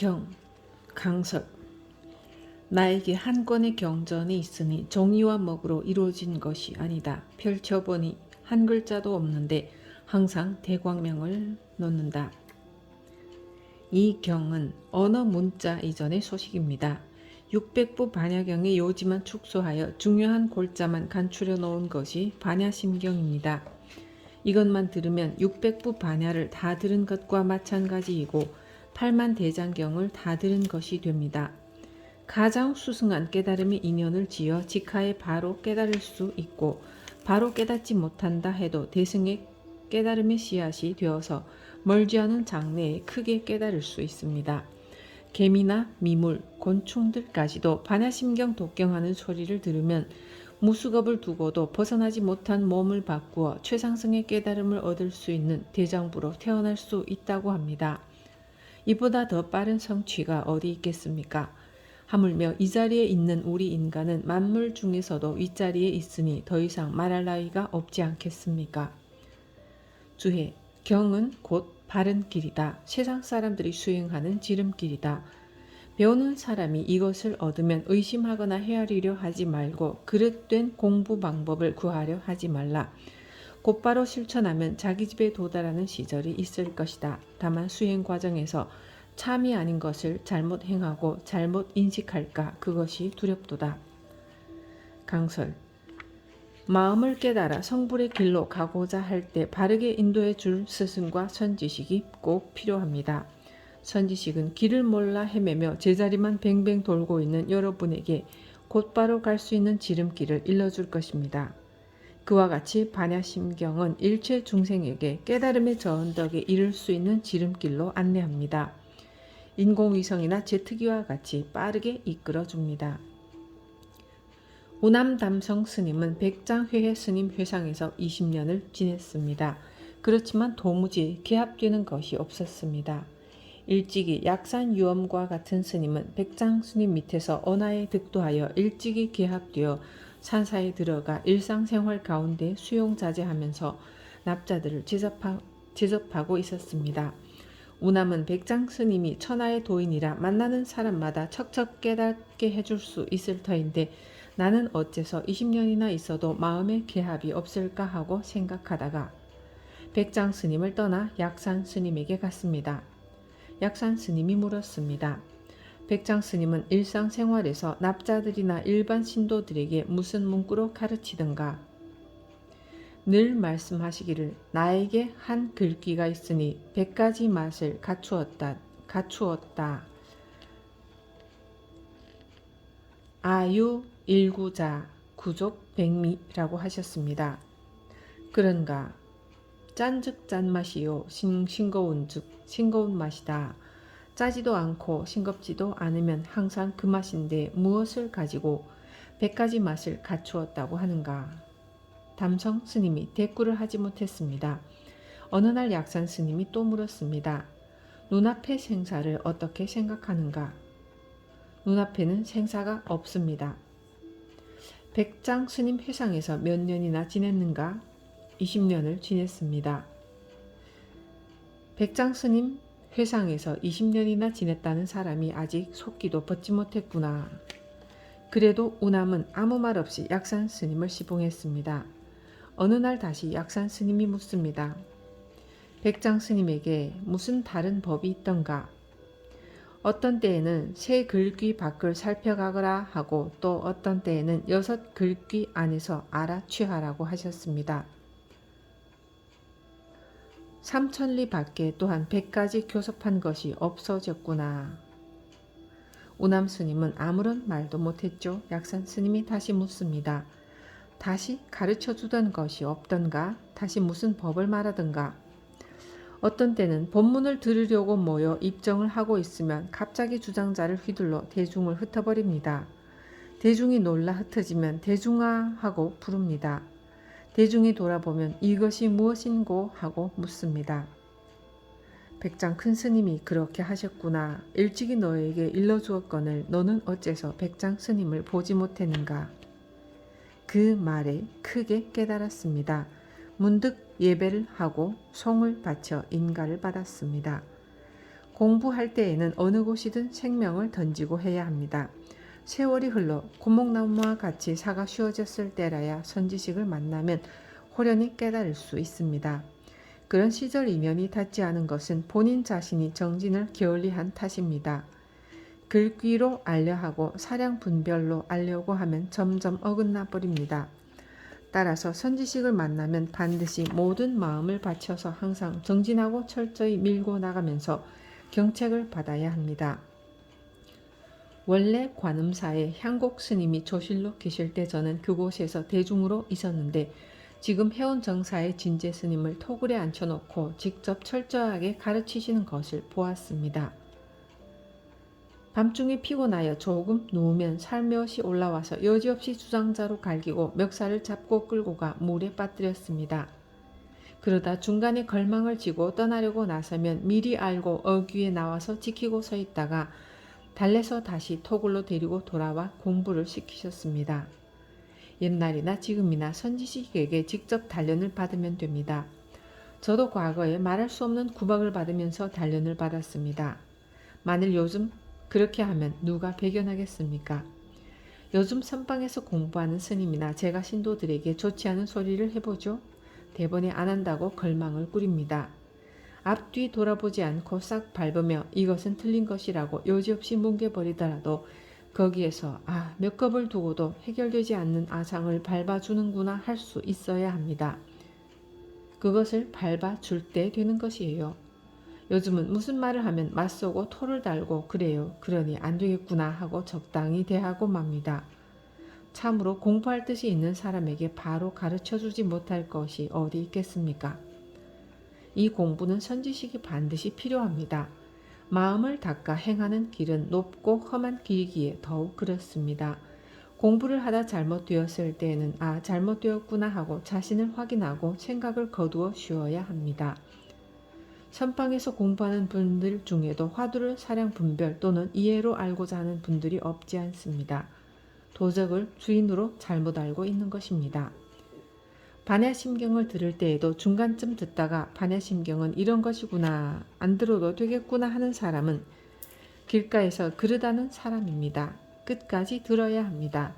경, 강설. 나에게 한 권의 경전이 있으니 종이와 먹으로 이루어진 것이 아니다. 펼쳐보니 한 글자도 없는데 항상 대광명을 놓는다. 이 경은 언어 문자 이전의 소식입니다. 600부 반야경의 요지만 축소하여 중요한 골자만 간추려 놓은 것이 반야심경입니다. 이것만 들으면 600부 반야를 다 들은 것과 마찬가지이고 8만 대장경을 다 들은 것이 됩니다. 가장 수승한 깨달음의 인연을 지어 직하에 바로 깨달을 수 있고 바로 깨닫지 못한다 해도 대승의 깨달음의 씨앗이 되어서 멀지 않은 장래에 크게 깨달을 수 있습니다. 개미나 미물, 곤충들까지도 반야심경 독경하는 소리를 들으면 무수겁을 두고도 벗어나지 못한 몸을 바꾸어 최상승의 깨달음을 얻을 수 있는 대장부로 태어날 수 있다고 합니다. 이보다 더 빠른 성취가 어디 있겠습니까? 하물며 이 자리에 있는 우리 인간은 만물 중에서도 윗자리에 있으니 더 이상 말할 나위가 없지 않겠습니까? 주해, 경은 곧 바른 길이다. 세상 사람들이 수행하는 지름길이다. 배우는 사람이 이것을 얻으면 의심하거나 헤아리려 하지 말고 그릇된 공부 방법을 구하려 하지 말라. 곧바로 실천하면 자기 집에 도달하는 시절이 있을 것이다. 다만 수행 과정에서 참이 아닌 것을 잘못 행하고 잘못 인식할까 그것이 두렵도다. 강설. 마음을 깨달아 성불의 길로 가고자 할 때 바르게 인도해 줄 스승과 선지식이 꼭 필요합니다. 선지식은 길을 몰라 헤매며 제자리만 뱅뱅 돌고 있는 여러분에게 곧바로 갈 수 있는 지름길을 일러줄 것입니다. 그와 같이 반야심경은 일체 중생에게 깨달음의 저 언덕에 이를 수 있는 지름길로 안내합니다. 인공위성이나 제트기와 같이 빠르게 이끌어줍니다. 우남담성 스님은 백장회해 스님 회상에서 20년을 지냈습니다. 그렇지만 도무지 개합되는 것이 없었습니다. 일찍이 약산유엄과 같은 스님은 백장 스님 밑에서 언하에 득도하여 일찍이 개합되어 산사에 들어가 일상생활 가운데 수용자제하면서 납자들을 제접하고 있었습니다. 우남은 백장 스님이 천하의 도인이라 만나는 사람마다 척척 깨닫게 해줄 수 있을 터인데 나는 어째서 20년이나 있어도 마음의 개합이 없을까 하고 생각하다가 백장 스님을 떠나 약산 스님에게 갔습니다. 약산 스님이 물었습니다. 백장 스님은 일상생활에서 납자들이나 일반 신도들에게 무슨 문구로 가르치던가? 늘 말씀하시기를 나에게 한 글귀가 있으니 100가지 맛을 갖추었다. 아유 일구자 구족 백미라고 하셨습니다. 그런가? 짠즉 짠맛이요 싱거운즉 싱거운 맛이다. 짜지도 않고 싱겁지도 않으면 항상 그 맛인데 무엇을 가지고 100가지 맛을 갖추었다고 하는가? 담성 스님이 대꾸를 하지 못했습니다. 어느 날 약산 스님이 또 물었습니다. 눈앞의 생사를 어떻게 생각하는가? 눈앞에는 생사가 없습니다. 백장 스님 회상에서 몇 년이나 지냈는가? 20년을 지냈습니다. 백장 스님 회상에서 20년이나 지냈다는 사람이 아직 속기도 벗지 못했구나. 그래도 우남은 아무 말 없이 약산 스님을 시봉했습니다. 어느 날 다시 약산 스님이 묻습니다. 백장 스님에게 무슨 다른 법이 있던가? 어떤 때에는 새 글귀 밖을 살펴가거라 하고 또 어떤 때에는 6 글귀 안에서 알아취하라고 하셨습니다. 삼천리 밖에 또한 100가지 교섭한 것이 없어졌구나. 우남 스님은 아무런 말도 못했죠. 약산 스님이 다시 묻습니다. 다시 가르쳐 주던 것이 없던가? 다시 무슨 법을 말하던가? 어떤 때는 법문을 들으려고 모여 입정을 하고 있으면 갑자기 주장자를 휘둘러 대중을 흩어버립니다. 대중이 놀라 흩어지면 대중아 하고 부릅니다. 대중이 돌아보면 이것이 무엇인고 하고 묻습니다. 백장 큰 스님이 그렇게 하셨구나. 일찍이 너에게 일러주었거늘 너는 어째서 백장 스님을 보지 못했는가? 그 말에 크게 깨달았습니다. 문득 예배를 하고 송을 바쳐 인가를 받았습니다. 공부할 때에는 어느 곳이든 생명을 던지고 해야 합니다. 세월이 흘러 고목나무와 같이 사가 쉬워졌을 때라야 선지식을 만나면 호련히 깨달을 수 있습니다. 그런 시절 이면이 닿지 않은 것은 본인 자신이 정진을 게을리한 탓입니다. 글귀로 알려하고 사량 분별로 알려고 하면 점점 어긋나 버립니다. 따라서 선지식을 만나면 반드시 모든 마음을 바쳐서 항상 정진하고 철저히 밀고 나가면서 경책을 받아야 합니다. 원래 관음사에 향곡 스님이 조실로 계실 때 저는 그곳에서 대중으로 있었는데 지금 해온 정사의 진제 스님을 토굴에 앉혀놓고 직접 철저하게 가르치시는 것을 보았습니다. 밤중에 피곤하여 조금 누우면 살며시 올라와서 여지없이 주장자로 갈기고 멱살을 잡고 끌고 가 물에 빠뜨렸습니다. 그러다 중간에 걸망을 지고 떠나려고 나서면 미리 알고 어귀에 나와서 지키고 서 있다가 달래서 다시 토굴로 데리고 돌아와 공부를 시키셨습니다. 옛날이나 지금이나 선지식에게 직접 단련을 받으면 됩니다. 저도 과거에 말할 수 없는 구박을 받으면서 단련을 받았습니다. 만일 요즘 그렇게 하면 누가 배견하겠습니까? 요즘 선방에서 공부하는 스님이나 제가 신도들에게 좋지 않은 소리를 해보죠. 대번에 안 한다고 걸망을 꾸립니다. 앞뒤 돌아보지 않고 싹 밟으며 이것은 틀린 것이라고 여지없이 뭉개버리더라도 거기에서 몇 겁을 두고도 해결되지 않는 아상을 밟아주는구나 할 수 있어야 합니다. 그것을 밟아줄 때 되는 것이에요. 요즘은 무슨 말을 하면 맞서고 토를 달고 그래요. 그러니 안 되겠구나 하고 적당히 대하고 맙니다. 참으로 공부할 뜻이 있는 사람에게 바로 가르쳐주지 못할 것이 어디 있겠습니까? 이 공부는 선지식이 반드시 필요합니다. 마음을 닦아 행하는 길은 높고 험한 길이기에 더욱 그렇습니다. 공부를 하다 잘못되었을 때에는 잘못되었구나 하고 자신을 확인하고 생각을 거두어 쉬어야 합니다. 선방에서 공부하는 분들 중에도 화두를 사량 분별 또는 이해로 알고자 하는 분들이 없지 않습니다. 도적을 주인으로 잘못 알고 있는 것입니다. 반야심경을 들을 때에도 중간쯤 듣다가 반야심경은 이런 것이구나, 안 들어도 되겠구나 하는 사람은 길가에서 그러다는 사람입니다. 끝까지 들어야 합니다.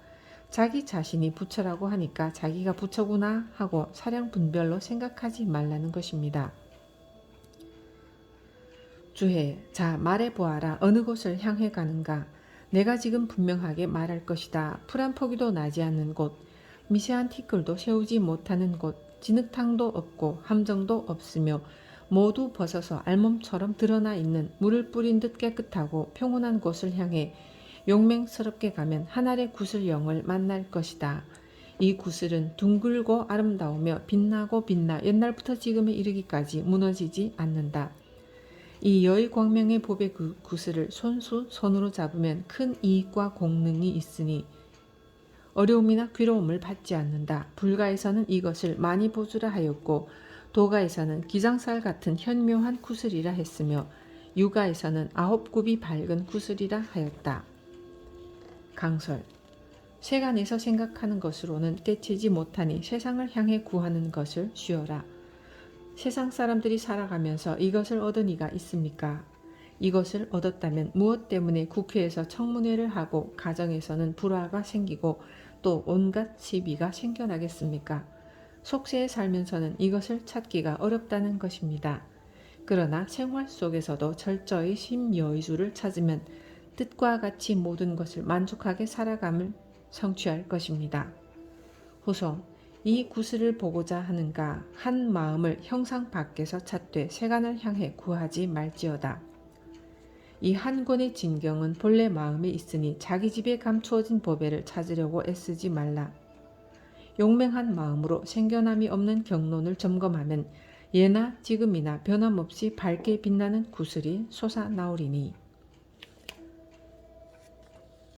자기 자신이 부처라고 하니까 자기가 부처구나 하고 사량 분별로 생각하지 말라는 것입니다. 주해, 자 말해보아라. 어느 곳을 향해 가는가? 내가 지금 분명하게 말할 것이다. 풀 한 포기도 나지 않는 곳, 미세한 티끌도 세우지 못하는 곳, 진흙탕도 없고 함정도 없으며 모두 벗어서 알몸처럼 드러나 있는 물을 뿌린 듯 깨끗하고 평온한 곳을 향해 용맹스럽게 가면 하늘의 구슬영을 만날 것이다. 이 구슬은 둥글고 아름다우며 빛나고 빛나 옛날부터 지금에 이르기까지 무너지지 않는다. 이 여의광명의 법의 그 구슬을 손으로 잡으면 큰 이익과 공능이 있으니 어려움이나 괴로움을 받지 않는다. 불가에서는 이것을 많이 보주라 하였고 도가에서는 기장살 같은 현묘한 구슬이라 했으며 유가에서는 9굽이 밝은 구슬이라 하였다. 강설. 세간에서 생각하는 것으로는 깨치지 못하니 세상을 향해 구하는 것을 쉬어라. 세상 사람들이 살아가면서 이것을 얻은 이가 있습니까? 이것을 얻었다면 무엇 때문에 국회에서 청문회를 하고 가정에서는 불화가 생기고 또 온갖 시비가 생겨나겠습니까? 속세에 살면서는 이것을 찾기가 어렵다는 것입니다. 그러나 생활 속에서도 철저히 심여의주를 찾으면 뜻과 같이 모든 것을 만족하게 살아감을 성취할 것입니다. 후손, 이 구슬을 보고자 하는가 한 마음을 형상 밖에서 찾되 세간을 향해 구하지 말지어다. 이 한 권의 진경은 본래 마음에 있으니 자기 집에 감추어진 보배를 찾으려고 애쓰지 말라. 용맹한 마음으로 생겨남이 없는 경론을 점검하면 예나 지금이나 변함없이 밝게 빛나는 구슬이 솟아나오리니